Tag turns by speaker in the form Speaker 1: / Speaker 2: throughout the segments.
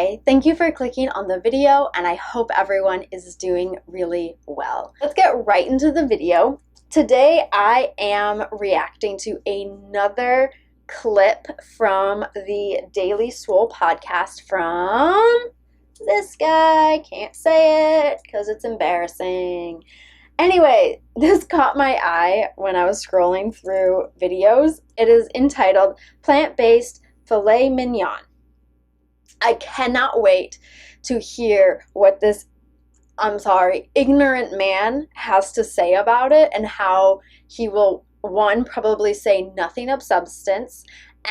Speaker 1: Hi, thank you for clicking on the video, and I hope everyone is doing really well. Let's get right into the video. Today I am reacting to another clip from the Daily Swole podcast from this guy. Can't say it because it's embarrassing. Anyway, this caught my eye when I was scrolling through videos. It is entitled Plant-Based Filet Mignon. I cannot wait to hear what this, ignorant man has to say about it, and how he will, one, probably say nothing of substance,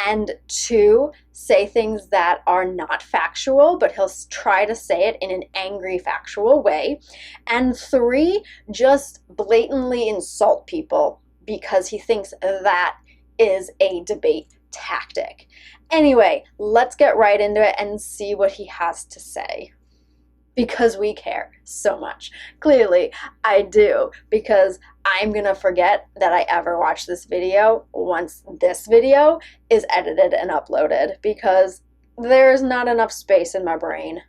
Speaker 1: and two, say things that are not factual, but he'll try to say it in an angry, factual way, and three, just blatantly insult people because he thinks that is a debate tactic. Anyway, let's get right into it and see what he has to say, because we care so much. Clearly, I do, because I'm gonna forget that I ever watched this video once this video is edited and uploaded, because there's not enough space in my brain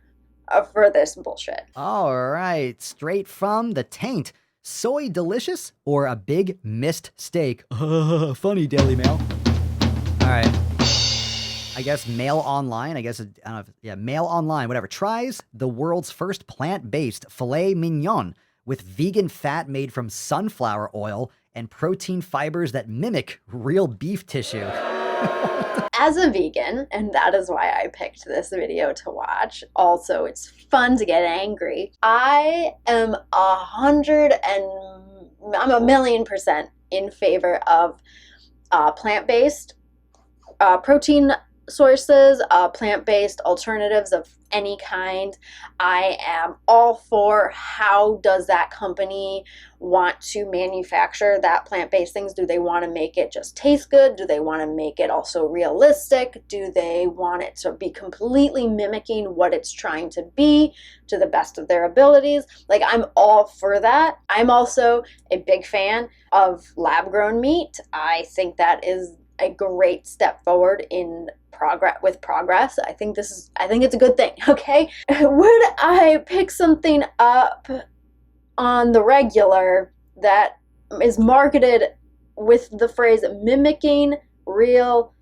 Speaker 1: for this bullshit.
Speaker 2: All right, straight from the taint. Soy delicious or a big missed steak? Funny, Daily Mail. All right. I guess Mail Online, Mail Online, whatever, tries the world's first plant-based filet mignon with vegan fat made from sunflower oil and protein fibers that mimic real beef tissue.
Speaker 1: As a vegan, and that is why I picked this video to watch, also it's fun to get angry, I'm 1,000,000% in favor of plant-based protein sources, plant-based alternatives of any kind. I am all for how does that company want to manufacture that plant-based things. Do they want to make it just taste good? Do they want to make it also realistic? Do they want it to be completely mimicking what it's trying to be to the best of their abilities? Like, I'm all for that. I'm also a big fan of lab-grown meat. I think that is a great step forward in progress. I think it's a good thing, okay? Would I pick something up on the regular that is marketed with the phrase mimicking real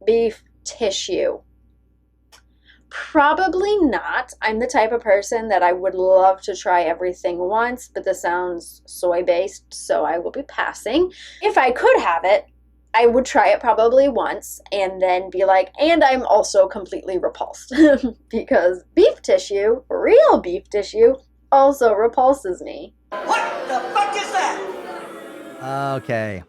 Speaker 1: beef tissue? Probably not. I'm the type of person that I would love to try everything once, but this sounds soy-based, so I will be passing. If I could have it, I would try it probably once and then be like, and I'm also completely repulsed because beef tissue, real beef tissue, also repulses me.
Speaker 3: What the fuck is that?
Speaker 2: Okay.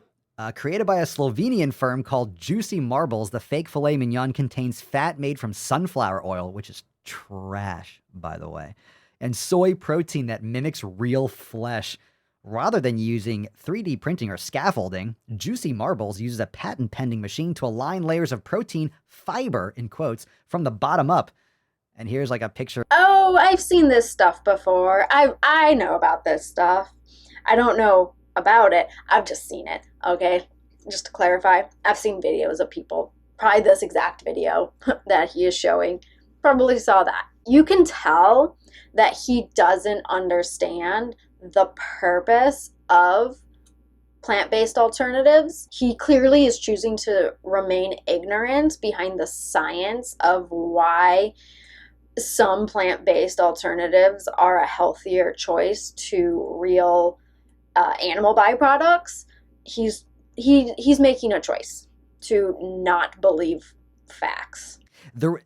Speaker 2: Created by a Slovenian firm called Juicy Marbles, the fake filet mignon contains fat made from sunflower oil, which is trash, by the way, and soy protein that mimics real flesh. Rather than using 3D printing or scaffolding, Juicy Marbles uses a patent-pending machine to align layers of protein fiber, in quotes, from the bottom up. And here's like a picture.
Speaker 1: Oh, I've seen this stuff before. I know about this stuff. I don't know about it. I've just seen it, okay? Just to clarify, I've seen videos of people, probably this exact video that he is showing, probably saw that. You can tell that he doesn't understand the purpose of plant-based alternatives. He clearly is choosing to remain ignorant behind the science of why some plant-based alternatives are a healthier choice to real animal byproducts. He's making a choice to not believe facts.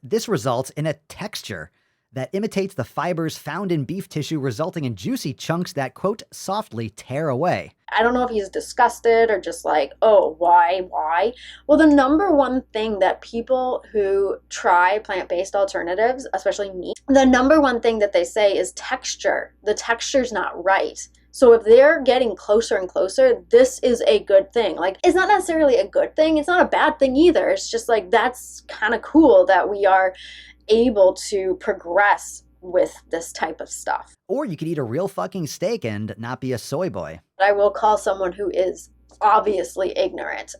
Speaker 2: This results in a texture that imitates the fibers found in beef tissue, resulting in juicy chunks that, quote, softly tear away.
Speaker 1: I don't know if he's disgusted or just like, oh, why? Well, the number one thing that people who try plant-based alternatives, especially meat, the number one thing that they say is texture. The texture's not right. So if they're getting closer and closer, this is a good thing. Like, it's not necessarily a good thing. It's not a bad thing either. It's just like, that's kind of cool that we are able to progress with this type of stuff.
Speaker 2: Or you could eat a real fucking steak and not be a soy boy.
Speaker 1: I will call someone who is obviously ignorant.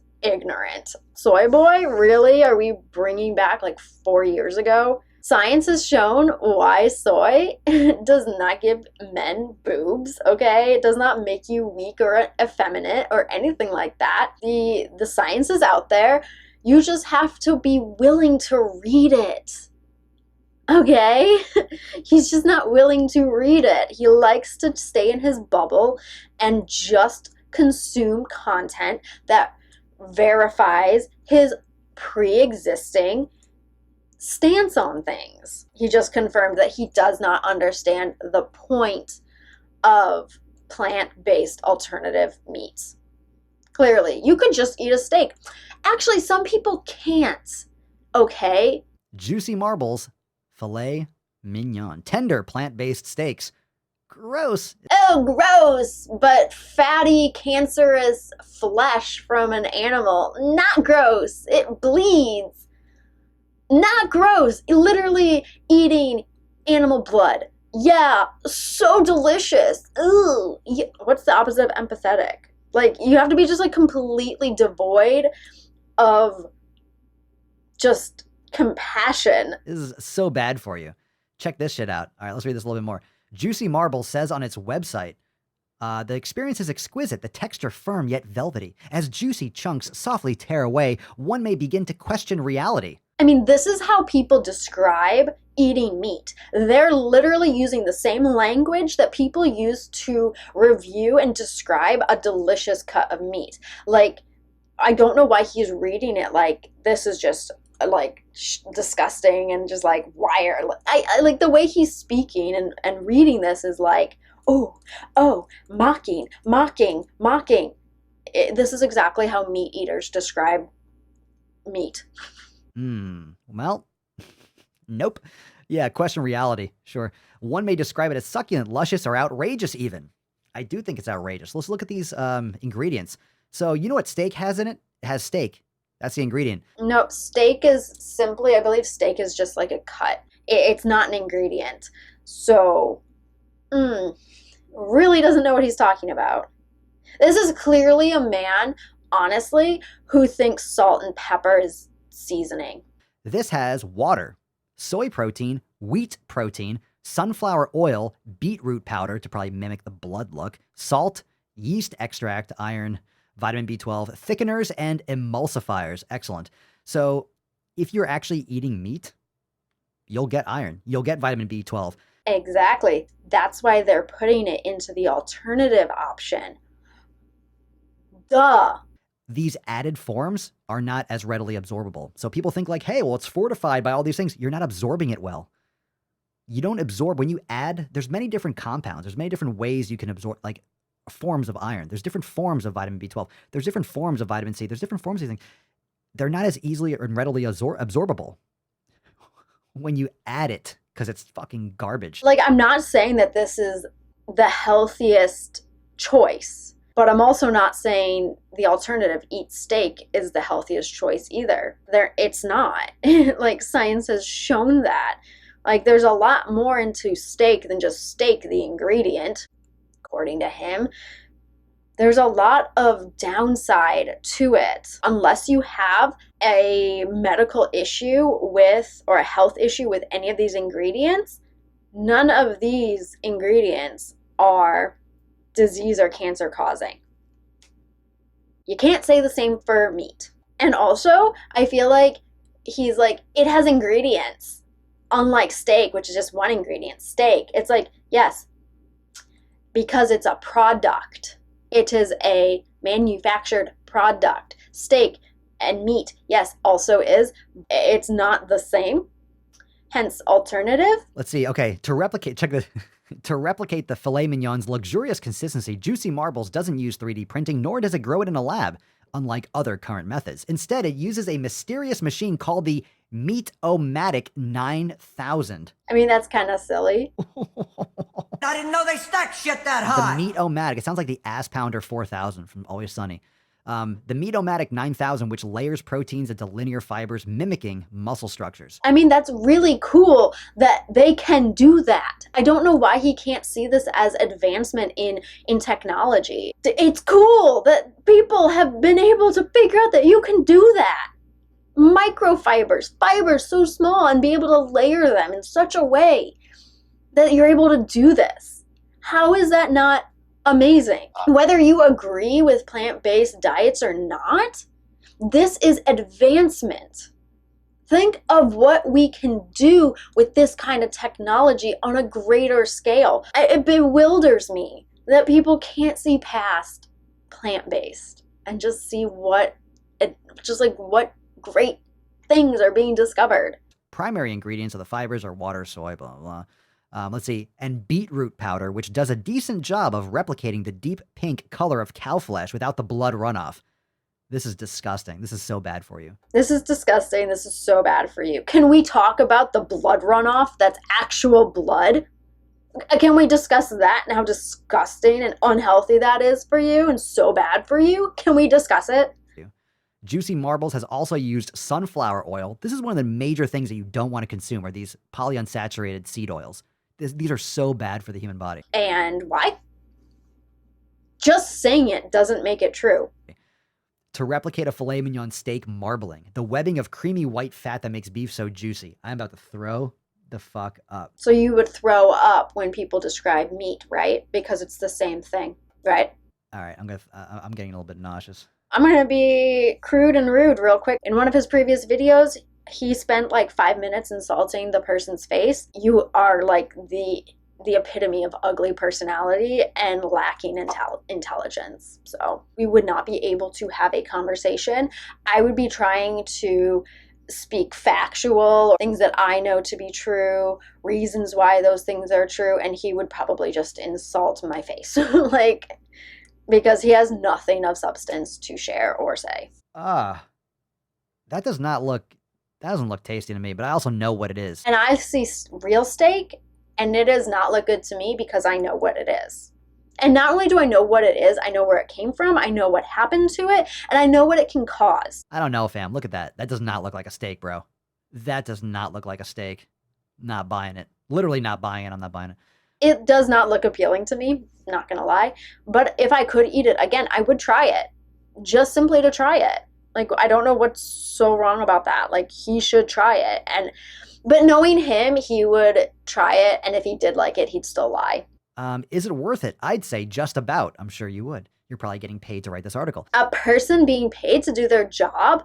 Speaker 1: Soy boy? Really? Are we bringing back like 4 years ago? Science has shown why soy does not give men boobs, okay? It does not make you weak or effeminate or anything like that. The science is out there. You just have to be willing to read it. Okay? He's just not willing to read it. He likes to stay in his bubble and just consume content that verifies his pre-existing stance on things. He just confirmed that he does not understand the point of plant-based alternative meats. Clearly, you could just eat a steak. Actually, some people can't, okay?
Speaker 2: Juicy Marbles, Filet Mignon. Tender plant-based steaks. Gross.
Speaker 1: Oh, gross, but fatty, cancerous flesh from an animal. Not gross. It bleeds. Not gross. Literally eating animal blood. Yeah, so delicious. Ooh. What's the opposite of empathetic? Like, you have to be just like completely devoid of just compassion.
Speaker 2: This is so bad for you. Check this shit out. All right, let's read this a little bit more. Juicy Marble says on its website, the experience is exquisite, the texture firm yet velvety. As juicy chunks softly tear away, one may begin to question reality.
Speaker 1: I mean, this is how people describe eating meat. They're literally using the same language that people use to review and describe a delicious cut of meat. Like, I don't know why he's reading it like this is just like disgusting and just like wire. I like the way he's speaking and reading this is like, oh, mocking. This is exactly how meat eaters describe meat.
Speaker 2: Well, nope. Yeah, question reality. Sure. One may describe it as succulent, luscious, or outrageous even. I do think it's outrageous. Let's look at these ingredients. So you know what steak has in it? It has steak. That's the ingredient.
Speaker 1: No, steak is simply, I believe steak is just like a cut. It's not an ingredient. So, really doesn't know what he's talking about. This is clearly a man, honestly, who thinks salt and pepper is seasoning.
Speaker 2: This has water, soy protein, wheat protein, sunflower oil, beetroot powder to probably mimic the blood look, salt, yeast extract, iron, vitamin B12, thickeners, and emulsifiers. Excellent. So if you're actually eating meat, you'll get iron. You'll get vitamin B12.
Speaker 1: Exactly. That's why they're putting it into the alternative option. Duh.
Speaker 2: These added forms are not as readily absorbable. So people think like, hey, well, it's fortified by all these things. You're not absorbing it well. You don't absorb when you add, there's many different compounds. There's many different ways you can absorb, like forms of iron. There's different forms of vitamin B12. There's different forms of vitamin C. There's different forms of these things. They're not as easily and readily absorbable when you add it because it's fucking garbage.
Speaker 1: Like, I'm not saying that this is the healthiest choice. But I'm also not saying the alternative, eat steak, is the healthiest choice either. It's not. Like, science has shown that. Like, there's a lot more into steak than just steak, the ingredient, according to him. There's a lot of downside to it. Unless you have a medical issue with, or a health issue with any of these ingredients, none of these ingredients are disease or cancer causing. You can't say the same for meat. And also, I feel like he's like, it has ingredients. Unlike steak, which is just one ingredient. Steak, it's like, yes, because it's a product. It is a manufactured product. Steak and meat, yes, also is. It's not the same. Hence, alternative.
Speaker 2: Let's see. Okay, to replicate the filet mignon's luxurious consistency, Juicy Marbles doesn't use 3D printing, nor does it grow it in a lab, unlike other current methods. Instead, it uses a mysterious machine called the Meat-O-Matic 9000.
Speaker 1: I mean, that's kind of silly.
Speaker 3: I didn't know they stacked shit that high.
Speaker 2: The Meat-O-Matic. It sounds like the Ass Pounder 4000 from Always Sunny. The Meat-O-Matic 9000, which layers proteins into linear fibers, mimicking muscle structures.
Speaker 1: I mean, that's really cool that they can do that. I don't know why he can't see this as advancement in technology. It's cool that people have been able to figure out that you can do that. microfibers, fibers so small, and be able to layer them in such a way that you're able to do this. How is that not amazing? Whether you agree with plant-based diets or not, this is advancement. Think of what we can do with this kind of technology on a greater scale. It bewilders me that people can't see past plant-based and just see what great things are being discovered.
Speaker 2: Primary ingredients of the fibers are water, soy, blah, blah, blah. Let's see. And beetroot powder, which does a decent job of replicating the deep pink color of cow flesh without the blood runoff. This is disgusting. This is so bad for you.
Speaker 1: This is disgusting. This is so bad for you. Can we talk about the blood runoff that's actual blood? Can we discuss that and how disgusting and unhealthy that is for you and so bad for you? Can we discuss it?
Speaker 2: Juicy Marbles has also used sunflower oil. This is one of the major things that you don't want to consume are these polyunsaturated seed oils. These are so bad for the human body.
Speaker 1: And why? Just saying it doesn't make it true.
Speaker 2: To replicate a filet mignon steak marbling, the webbing of creamy white fat that makes beef so juicy. I'm about to throw the fuck up.
Speaker 1: So you would throw up when people describe meat, right? Because it's the same thing, right?
Speaker 2: All right, I'm getting a little bit nauseous.
Speaker 1: I'm going to be crude and rude real quick. In one of his previous videos, he spent like 5 minutes insulting the person's face. You are like the epitome of ugly personality and lacking intelligence. So we would not be able to have a conversation. I would be trying to speak factual, things that I know to be true, reasons why those things are true, and he would probably just insult my face. Like, because he has nothing of substance to share or say.
Speaker 2: That doesn't look tasty to me, but I also know what it is.
Speaker 1: And I see real steak, and it does not look good to me because I know what it is. And not only do I know what it is, I know where it came from, I know what happened to it, and I know what it can cause.
Speaker 2: I don't know, fam. Look at that. That does not look like a steak, bro. That does not look like a steak. Not buying it. Literally not buying it. I'm not buying it.
Speaker 1: It does not look appealing to me, not gonna lie. But if I could eat it again, I would try it. Just simply to try it. Like, I don't know what's so wrong about that. Like, he should try it. But knowing him, he would try it, and if he did like it, he'd still lie.
Speaker 2: Is it worth it? I'd say just about. I'm sure you would. You're probably getting paid to write this article.
Speaker 1: A person being paid to do their job?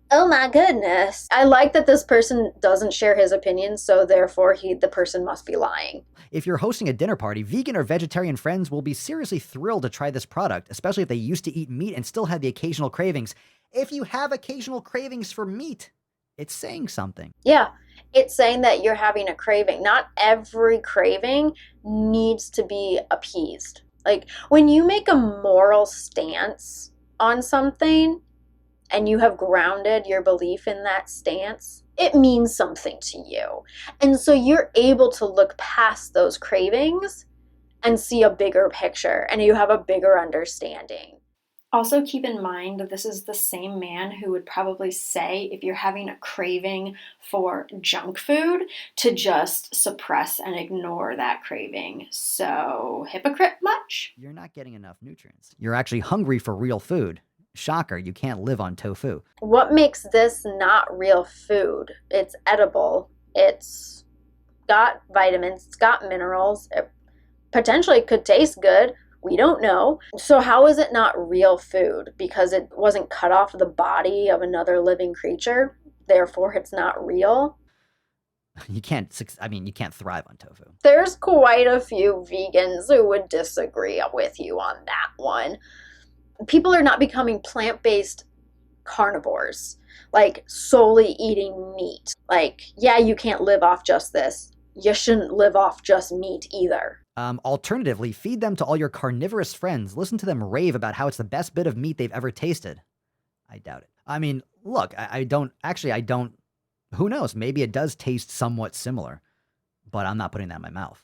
Speaker 1: Oh my goodness. I like that this person doesn't share his opinion, so therefore the person must be lying.
Speaker 2: If you're hosting a dinner party, vegan or vegetarian friends will be seriously thrilled to try this product, especially if they used to eat meat and still have the occasional cravings. If you have occasional cravings for meat, it's saying something.
Speaker 1: Yeah, it's saying that you're having a craving. Not every craving needs to be appeased. Like, when you make a moral stance on something and you have grounded your belief in that stance, it means something to you. And so you're able to look past those cravings and see a bigger picture, and you have a bigger understanding. Also keep in mind that this is the same man who would probably say, if you're having a craving for junk food, to just suppress and ignore that craving. So, hypocrite much?
Speaker 2: You're not getting enough nutrients. You're actually hungry for real food. Shocker, you can't live on tofu.
Speaker 1: What makes this not real food? It's edible. It's got vitamins. It's got minerals. It potentially could taste good. We don't know. So how is it not real food? Because it wasn't cut off the body of another living creature. Therefore, it's not real.
Speaker 2: You can't thrive on tofu.
Speaker 1: There's quite a few vegans who would disagree with you on that one. People are not becoming plant-based carnivores, like solely eating meat. Like, yeah, you can't live off just this. You shouldn't live off just meat either.
Speaker 2: Alternatively, feed them to all your carnivorous friends. Listen to them rave about how it's the best bit of meat they've ever tasted. I doubt it. I mean, look, I don't, who knows? Maybe it does taste somewhat similar, but I'm not putting that in my mouth.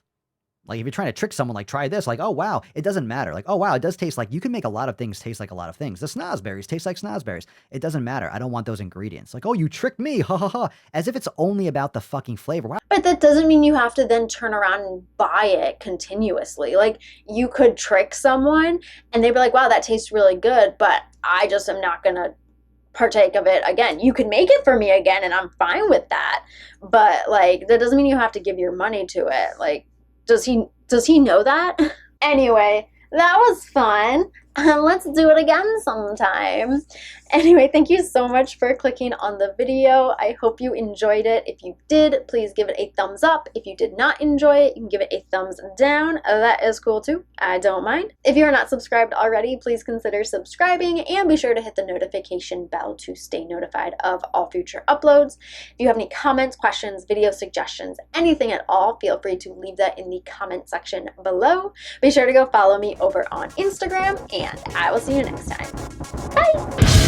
Speaker 2: Like, if you're trying to trick someone, like, try this, like, oh, wow, it doesn't matter. Like, oh, wow, it does taste like, you can make a lot of things taste like a lot of things. The snozberries taste like snozberries. It doesn't matter. I don't want those ingredients. Like, oh, you tricked me, ha, ha, ha. As if it's only about the fucking flavor. Wow.
Speaker 1: But that doesn't mean you have to then turn around and buy it continuously. Like, you could trick someone, and they'd be like, wow, that tastes really good, but I just am not going to partake of it again. You can make it for me again and I'm fine with that. But like, that doesn't mean you have to give your money to it. Like, does he know that? Anyway, that was fun. Let's do it again sometime. Anyway, thank you so much for clicking on the video. I hope you enjoyed it. If you did, please give it a thumbs up. If you did not enjoy it, you can give it a thumbs down. That is cool too. I don't mind. If you are not subscribed already, please consider subscribing and be sure to hit the notification bell to stay notified of all future uploads. If you have any comments, questions, video suggestions, anything at all, feel free to leave that in the comment section below. Be sure to go follow me over on Instagram, and I will see you next time. Bye!